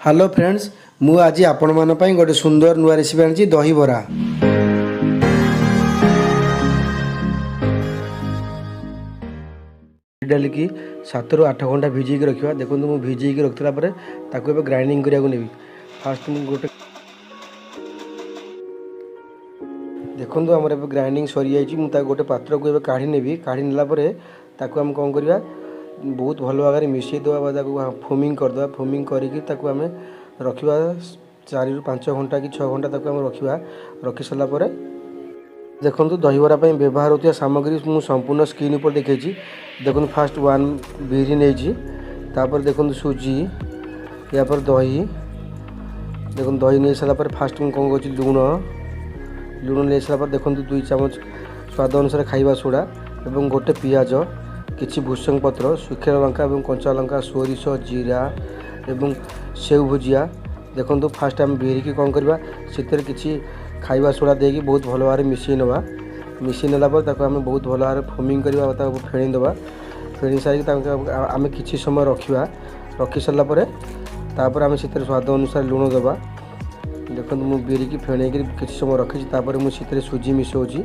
Hello friends मु आज आपण मान पई गोटे सुंदर नुआ रेसिपी आनी दही बरा। डाल की 7 ରୁ 8 घंटा भिजेक रखा। देखो मुझे भिजेक रखला ग्राइंडिंग करा नेबी। फास्ट मुझे गोटे देखो आमर ए ग्राइंडिंग सरी जाइए। मुझे गोटे पात्र को काढ़ी नेबी। काढ़ी नेला आम कौन करवा बहुत भल भाव में मिसई देवा फोमिंग करदे। फोमिंग करके आम रखा 4 ରୁ 5 घंटा कि 6 घंटा आम रखा। रखी सारापर देखो दहीबरा व्यवहार होता सामग्री मुझे संपूर्ण स्क्रीन पर देखी। देखो फास्ट 1 बिरी नहीं देखो सुजी या पर दही। देखो दही नहीं सारापर फास्ट मुझे कौन कर लुण लुण नहीं सारापर देखो 2 चामच स्वाद अनुसार खाइबा सोडा एवं गोटे पियाज किसी भूसंग पत्र सुखा लंका और कंचा लंका सोरिष जीरा एवं सेव भुजिया। देखो फास्ट आम बिरी की कौन करवा से किसी खाइबा सोडा देकी बहुत भल भाव में मिसई नवा। मिसई नेला आम बहुत भल भाव फोमिंग करवा फेणी देवा। फेणी सारिक आम कि समय रखा। रखी सारापर आम से स्वाद अनुसार लुण देवा। देखो मुझे बिरी की फेणी किसी समय रखी मुझे सुजी मिसाऊँगी।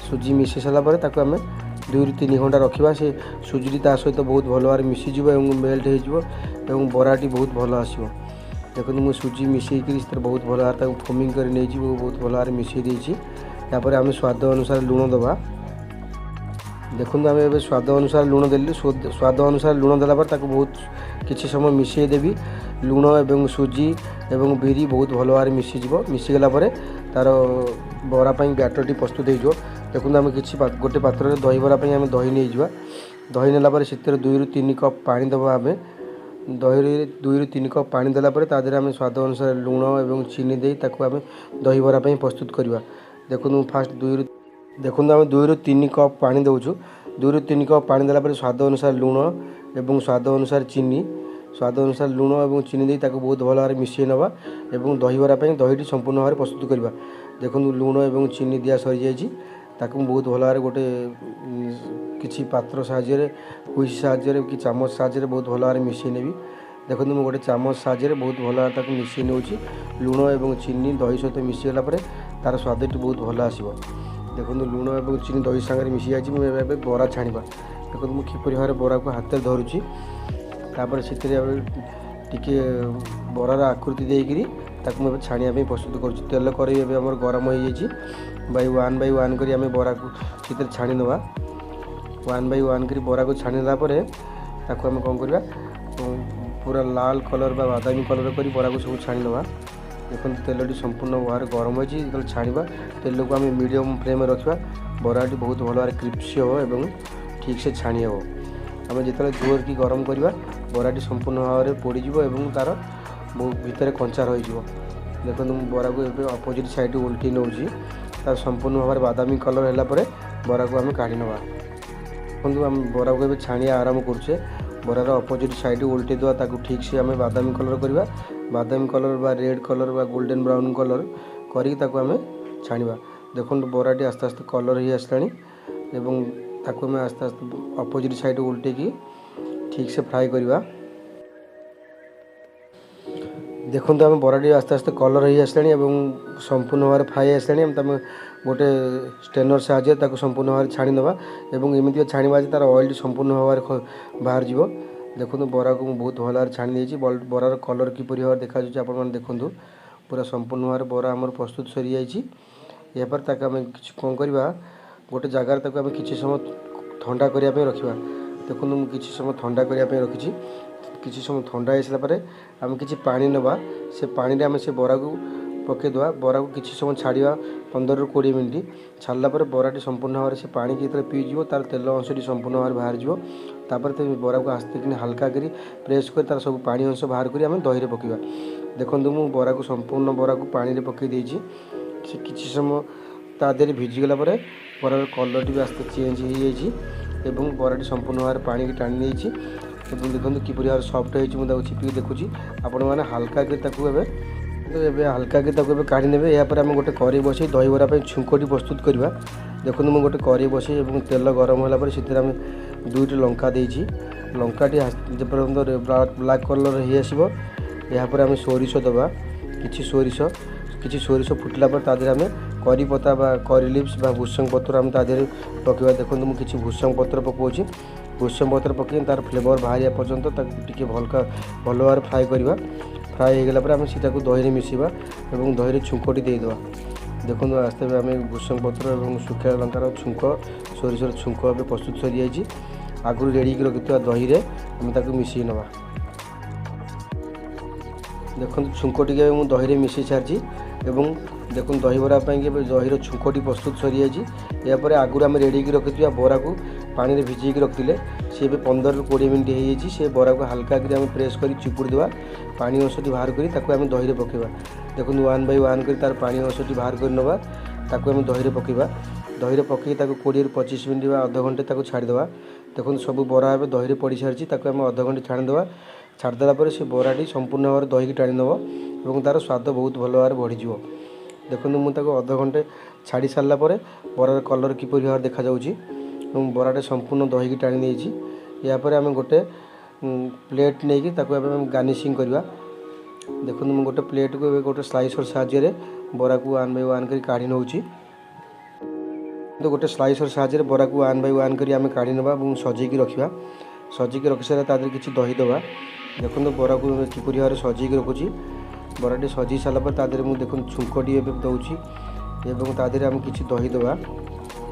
सुजी मिसई सारापर आम 2 ରୁ 3 घंटा रखा। से सुजी सहित बहुत भल भाव मिसीज और मेल्ट हो बराटी बहुत भल आसो। देखो मुझे सुजी मिसईक बहुत भल भाव फोमिंग कर बहुत भल भाव मिसई देती। यापर आम स्वाद अनुसार लुण देवा। देखो आम ए स्वाद अनुसार लुण देली। स्वाद अनुसार लुण देलापर बहुत किसी समय मिसई देवी। लुण एवं सुजी एवं बिरी बहुत भल भाव मिसीज। मिसीगला तार बरापाई बैटरटी प्रस्तुत हो। देखो आम कि गोटे पात्र में दही बरा आम दही नहीं जावा। दही नेला से 2 ରୁ 3 कप पानी देवा। आम दही 2 ରୁ 3 कप पानी देलापर आम स्वाद अनुसार लुण और चीनी दे आम दही बरा प्रस्तुत करवा। देखो फास्ट 2 ରୁ 3 कप पानी देचु। 2 ରୁ 3 कप पानी देलापर स्वाद अनुसार लुण और स्वाद अनुसार चीनी स्वाद अनुसार लुण और चीनी दे बहुत भल भाव मिसई नवा और दही बरा दहीटी संपूर्ण भाव प्रस्तुत करवा। देखो लुण और चीनी दिया सरी जाइए। बहुत भल भाव गोटे किसी पात्र साहाय्य हुईस साहाय्य कि चामच साहाय्य बहुत भल भाव मिसई नेबी। देखो मुझे गोटे चामच साहाय्य बहुत भल भाव मिसई नौ। लुण और चीनी दही सहित मिसईगला तार स्वादटी बहुत भल आसो। देखो लुण और चीनी दही सागर मिसई जाइए। मुझे बरा छाणवा। देखो मुझे किपर भाव बरा को हाथ में धरुची। तापर से टिके बरार आकृति देकरी मुझे छाणिया प्रस्तुत कर। तेल कड़े आम गरम हो जाइए। बाय 1 बाय 1 करी आम बरा को से छाणी नवा। 1 बाय 1 करी बरा को छाणीला आम कौन करवा पूरा लाल कलर बा बादामी कलर करी बरा को सब छाणी नवा। देखो तेलटी संपूर्ण भाव गरम हो छाणवा। तेल को आम मीडियम फ्लेम रखा। बराटी बहुत भल भाव क्रिप्सी हो और ठीक से छाणी हो। आम जो जोर की गरम करवा बराटी संपूर्ण भाव में पोड़ीज और तार भितर कंचा रही। देखो बरा को अपोजिट साइड उल्टी नौ तार संपूर्ण भाव में बादामी कलर है बरा को आम काढ़ी नवा। देखो आम बरा को छाणिया आरंभ करुचे। बरार अपोजिट साइड उल्टे देवा ठीक से आम बादामी कलर करवा। बादामी कलर बा रेड कलर बा गोल्डन ब्राउन कलर करके आम छाणवा। देखो बराटी आस्ते आस्ते कलर ही आसलानी एवं आम आस्ते आस्ते अपोजिट साइड उल्टे की ठीक से फ्राए करवा। देखो आम बराटी आस्ते आस्ते कलर ही आसलानी संपूर्ण भाव फ्राए आसलानी। आम गोटे स्टेनर साहाय्य संपूर्ण भाव छाणी नवा और एमती छाणवा तार ऑयल संपूर्ण भाव बाहर जीव। देखो बरा को बहुत भल भाव छाणी देती। बरार कलर किपर भाव देखा आप देखो पूरा संपूर्ण भाव बरा आमर प्रस्तुत सरी जाइए। यापर आम कौन करवा गोटे जगार आम कि समय ठंडा करने रखा। देखो मुझे किसी समय ठंडा करने रखी। किसी समय ठंडा हो सारापर आम कि पानी नवा। से पानी आम से बरा को पकईदे। बरा को किसी समय छाड़ा 15 ରୁ 20 मिनट छाड़ापर बराटी संपूर्ण भाव से पानी की पीजी तार तेल अंशटी संपूर्ण भाव बाहर जापर बरा को आस्ते कि हल्का करी प्रेस कर तार सब पानी अंश बाहर कर आम दही पकईवा। देखो मुझे बरा को संपूर्ण बरा को पानी में पकई देती। से किसी समय तादेह भिजिगला बरार कलर भी आस्ते चेंज हो जाइए और बराटी संपूर्ण भाव पानी की टाणी नहीं। देखो किपर भाव सफ्ट हो चिपिक देखुची। आपण मैंने हल्का के हल्का के काढ़ी ने। यापर आम गोटे कड़े बसई दही बरा छुंकटी प्रस्तुत करवा। देखो मुझे गोटे कड़े बसई और तेल गरम होगापर से 2टी लंका देती। लंकाटी जपर्यंत ब्लैक कलर हो यापर आम सोरिष दबा किसी सोरिष फुटला पर तादेह आम करी पत्ता बा करी लिप्स बा भूसंग पत्र आम तादेह पकड़ा। देखो मुझे किसी भूसंग पत्र पकाऊँगी। भूसंग पत्र पकई तार फ्लेवर बाहर पर्यंत टे भल भाव फ्राए करवा। फ्राए हो गला आम सीटा को दही मिसेबा और दही छुंकटी देदेवा। देखो आस्ते आम भूसंग पत्र और सुखा लंकार छुंक सोरिषर छुंक ए प्रस्तुत सरी जाइए। आगु रेडी रखि दही रे आम मिसई नवा। देखो छुंक टी मुझे दही मिसई सारी एवं देखो दही बरा दही छुंकटी प्रस्तुत सरी जाइए। यापर आगुरी आम रेडी रखि बरा को पानी में भिजेक रखिले सी 15 ରୁ 20 मिनट हो से बरा को हल्का कर आम प्रेस कर चिपुड़ी देवा। पानी अंशटी बाहर करी आम दही में पकेबा। देखो 1 बाय 1 कर तार पानी अंशटी बाहर कर नवा। आम दही में पकेबा। दही में पकई 20 ରୁ 25 मिनट अध घंटे छाड़देवा। देखो सब बरा ए दही पड़ सारी आम अध घंटे छाड़देवा। छाड़देला से बराटी संपूर्ण भाव दही की टाणी नब और तार स्वाद बहुत भल भाव बढ़ीज। देखो मुझे अध घंटे छाड़ी सारा बरार कलर किपर भाव देखा बराटे संपूर्ण दही की टाणी नहीं। यापर आम गोटे प्लेट नहीं कि गार्निशिंग करवा। देखो मुझे गोटे प्लेट को गोटे स्लाइसर साहाय्य बरा को 1 बाय 1 कर काढ़ी नौ। तो गोटे स्लाइसर साहाय्य बरा को 1 बाय 1 कर काढ़ी नवा और सजेक रखा। सजेक रखी सारे तादेह किसी दही दबा। देखो बरा को किपर भाव सजेक रखुची। बराटी सजी सारापर तादेह मुझे देखो छुंकटी दौची एवं तादेह आम किसी दही दबा।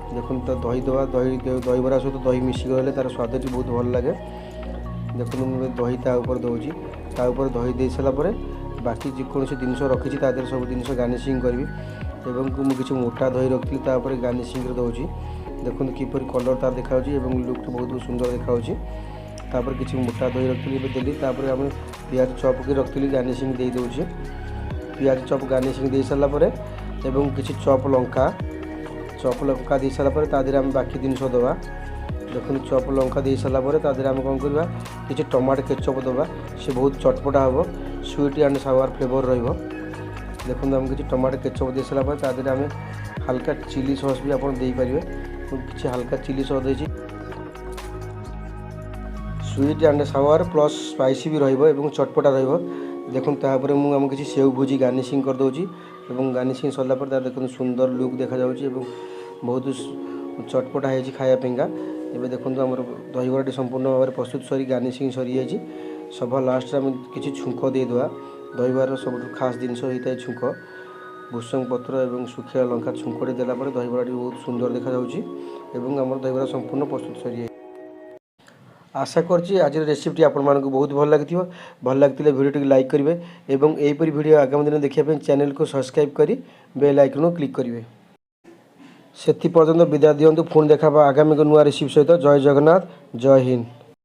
देखो तो दही दबा दही बरा सहित दही मिसिक गले तार स्वादी बहुत भल लगे। देखो मुझे दही ताऊपर दूसरी ताऊपर दही दे सारापर बाकी जेकोसी जिनस रखी सब जिन गार्निशिंग करी एवं मुझे किसी मोटा दही रखी गार्निशिंग दूसरी। देखो किपर कलर तार देखा लुक बहुत सुंदर देखा। तापर किसी मोटा दही रखी देली आम पियाज चॉप कर रखी गार्निशिंग दे दूसरी। पियाज चॉप गार्निशिंग दे सारापर एवं किसी चॉप लंका दे सारापर तादेह आम बाकी जिनस दबा। देखो चॉप लंका दे सारापर तादेह आम कौन करवा किसी टमाटो केचप दबा। से बहुत चटपटा हम स्वीट एंड सावर फ्लेवर रहिबो। देखो आम किसी टमाटो केचप दे सारापर तादेह आम हल्का चिली सॉस भी आप दे पारे। किसी हल्का चिली सॉस देछि sweet and sour plus spicy भी रहिबो एवं चटपटा रहिबो। देखो तापर मुझे आम किसी सेव भुजी गार्निशिंग कर दूची एवं गार्निशिंग सरला पर देखो सुंदर लुक देखा बहुत चटपटा है खायापा। एवं देखो आम दही बराटी संपूर्ण भाव में प्रस्तुत सरी गार्निशिंग सरी जाइए। सभा लास्ट आम किसी छुंक देदेवा। दही बरार सब खास जिनस होता है छुंक। भूसंग पत्र और सुखिया लंका छुंकटी देला दही बराटी बहुत सुंदर देखा आम दही बरा संपूर्ण प्रस्तुत सरी। आशा करछि आज रेसिपी आपण मानक बहुत भल लगी। भल लगी भिडियो लाइक करेंगे और यहीपरि भिडियो आगामी दिन देखा चैनल को सब्सक्राइब करी बेल आइकन क्लिक करेंगे। से पर्यंत विदा दिंतु। पुणी देखा आगामी नुआ रेसिपी सहित। जय जगन्नाथ जय हिंद।